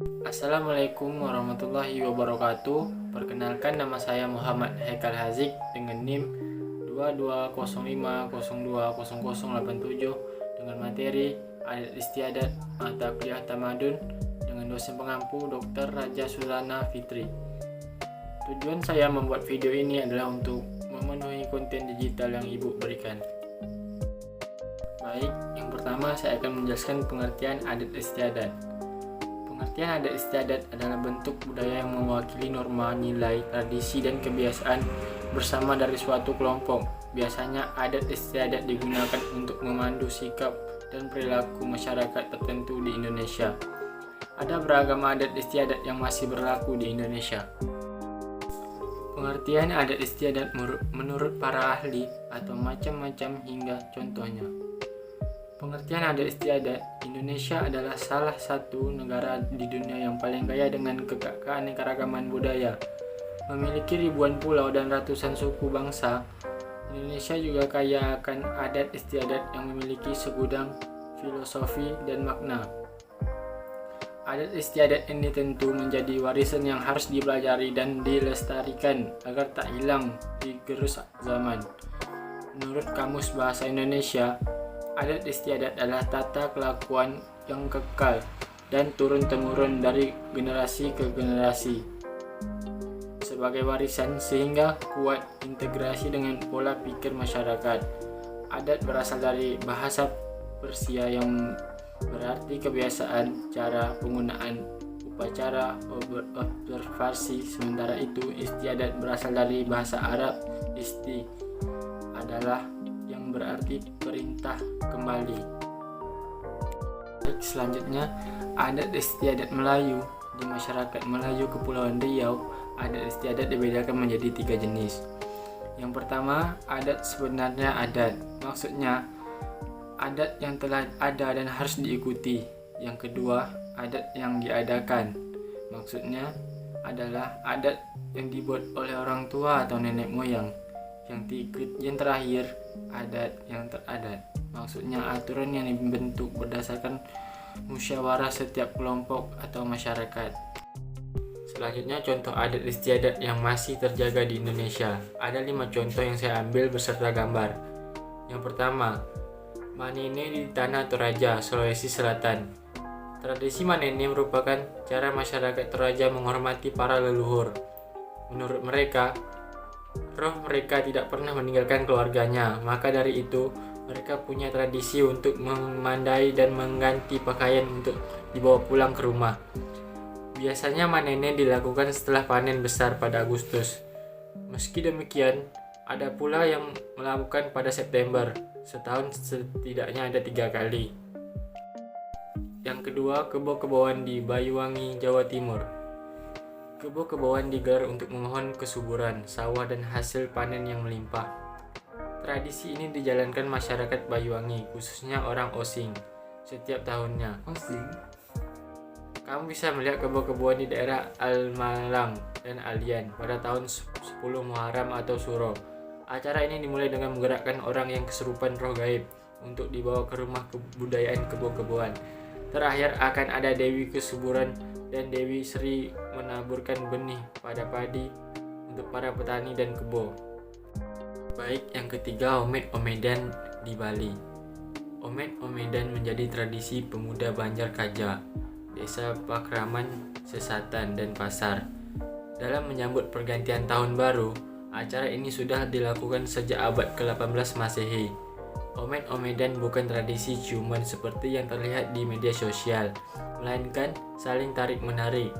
Assalamualaikum warahmatullahi wabarakatuh. Perkenalkan, nama saya Muhammad Haikal Hazik dengan NIM 2205020087 dengan materi Adat Istiadat Mata Kuliah Tamadun dengan dosen pengampu Dr. Raja Suzana Fitri. Tujuan saya membuat video ini adalah untuk memenuhi konten digital yang Ibu berikan. Baik, yang pertama saya akan menjelaskan pengertian adat istiadat. Pengertian adat istiadat adalah bentuk budaya yang mewakili norma, nilai, tradisi, dan kebiasaan bersama dari suatu kelompok. Biasanya adat istiadat digunakan untuk memandu sikap dan perilaku masyarakat tertentu di Indonesia. Ada beragam adat istiadat yang masih berlaku di Indonesia. Pengertian adat istiadat menurut para ahli atau macam-macam hingga contohnya. Pengertian adat istiadat, Indonesia adalah salah satu negara di dunia yang paling kaya dengan keanekaragaman budaya. Memiliki ribuan pulau dan ratusan suku bangsa, Indonesia juga kaya akan adat istiadat yang memiliki segudang filosofi dan makna. Adat istiadat ini tentu menjadi warisan yang harus dipelajari dan dilestarikan agar tak hilang di gerus zaman. Menurut Kamus Bahasa Indonesia, adat istiadat adalah tata kelakuan yang kekal dan turun-temurun dari generasi ke generasi sebagai warisan sehingga kuat integrasi dengan pola pikir masyarakat. Adat berasal dari bahasa Persia yang berarti kebiasaan, cara penggunaan, upacara, observasi. Sementara itu, istiadat berasal dari bahasa Arab isti adalah yang berarti perintah kembali. Selanjutnya, adat istiadat Melayu. Di masyarakat Melayu Kepulauan Riau, adat istiadat dibedakan menjadi 3 jenis. Yang pertama, adat sebenarnya adat. Maksudnya, adat yang telah ada dan harus diikuti. Yang kedua, adat yang diadakan. Maksudnya adalah adat yang dibuat oleh orang tua atau nenek moyang. Yang terakhir, adat yang teradat. Maksudnya aturan yang dibentuk berdasarkan musyawarah setiap kelompok atau masyarakat. Selanjutnya, contoh adat istiadat yang masih terjaga di Indonesia. Ada 5 contoh yang saya ambil beserta gambar. Yang pertama, Manene di Tanah Toraja, Sulawesi Selatan. Tradisi Manene merupakan cara masyarakat Toraja menghormati para leluhur. Menurut mereka, roh mereka tidak pernah meninggalkan keluarganya, maka dari itu mereka punya tradisi untuk memandai dan mengganti pakaian untuk dibawa pulang ke rumah. Biasanya manene dilakukan setelah panen besar pada Agustus. Meski demikian, ada pula yang melakukan pada September. Setahun setidaknya ada 3 kali. Yang kedua, kebo-keboan di Banyuwangi, Jawa Timur. Kebo-keboan digelar untuk memohon kesuburan sawah dan hasil panen yang melimpah. Tradisi ini dijalankan masyarakat Banyuwangi, khususnya orang Osing, setiap tahunnya. Osing? Kamu bisa melihat kebo-keboan di daerah Al-Malang dan Alian pada tahun 10 Muharram atau Suro. Acara ini dimulai dengan menggerakkan orang yang kesurupan roh gaib untuk dibawa ke rumah kebudayaan kebo-keboan. Terakhir akan ada Dewi Kesuburan dan Dewi Sri menaburkan benih pada padi untuk para petani dan kebo. Baik, yang ketiga, Omed-Omedan di Bali. Omed-Omedan menjadi tradisi pemuda Banjar Kaja, Desa Pakraman, Sesatan, dan Pasar. Dalam menyambut pergantian tahun baru, acara ini sudah dilakukan sejak abad ke-18 Masehi. Omed-Omedan bukan tradisi ciuman seperti yang terlihat di media sosial, melainkan saling tarik-menarik.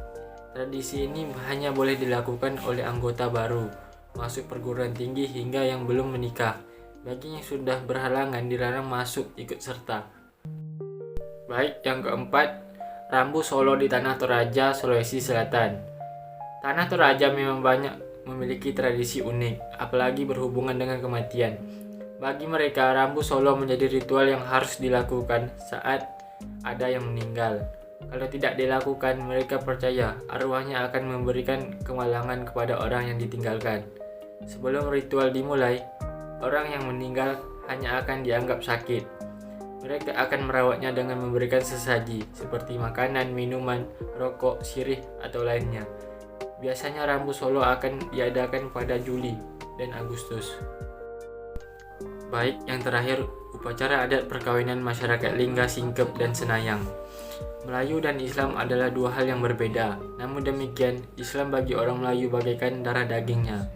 Tradisi ini hanya boleh dilakukan oleh anggota baru, masuk perguruan tinggi hingga yang belum menikah. Bagi yang sudah berhalangan dilarang masuk ikut serta. Baik, yang keempat, Rambu Solo di Tanah Toraja, Sulawesi Selatan. Tanah Toraja memang banyak memiliki tradisi unik, apalagi berhubungan dengan kematian. Bagi mereka, Rambu Solo menjadi ritual yang harus dilakukan saat ada yang meninggal. Kalau tidak dilakukan, mereka percaya arwahnya akan memberikan kemalangan kepada orang yang ditinggalkan. Sebelum ritual dimulai, orang yang meninggal hanya akan dianggap sakit. Mereka akan merawatnya dengan memberikan sesaji seperti makanan, minuman, rokok, sirih, atau lainnya. Biasanya Rambu Solo akan diadakan pada Juli dan Agustus. Baik, yang terakhir, upacara adat perkawinan masyarakat Lingga, Singkep, dan Senayang. Melayu dan Islam adalah dua hal yang berbeda. Namun demikian, Islam bagi orang Melayu bagaikan darah dagingnya.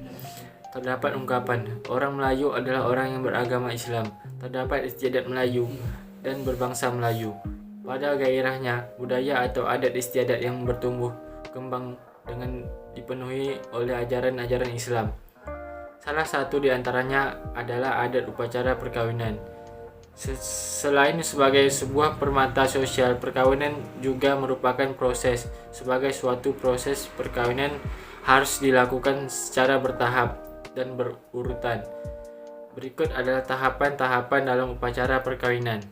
Terdapat ungkapan, orang Melayu adalah orang yang beragama Islam. Terdapat istiadat Melayu dan berbangsa Melayu. Pada gairahnya, budaya atau adat istiadat yang bertumbuh kembang dengan dipenuhi oleh ajaran-ajaran Islam. Salah satu di antaranya adalah adat upacara perkawinan. Selain sebagai sebuah permata sosial, perkawinan juga merupakan proses. Sebagai suatu proses, perkawinan harus dilakukan secara bertahap dan berurutan. Berikut adalah tahapan-tahapan dalam upacara perkawinan.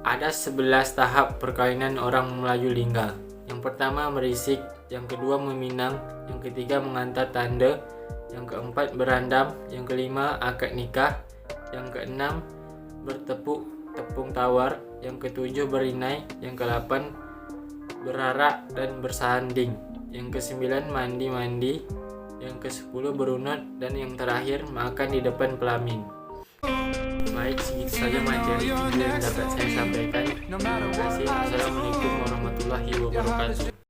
Ada 11 tahap perkawinan orang Melayu Lingga. Yang pertama merisik, yang kedua meminang, yang ketiga mengantar tanda, yang keempat berandam, yang kelima akad nikah, yang keenam bertepung tawar, yang ketujuh berinai, yang ke-8 berarak dan bersanding, yang ke-9 mandi-mandi, yang ke-10 berunut, dan yang terakhir makan di depan pelamin. Baik, segitu saja materi yang dapat saya sampaikan. Terima kasih. Assalamualaikum warahmatullahi wabarakatuh.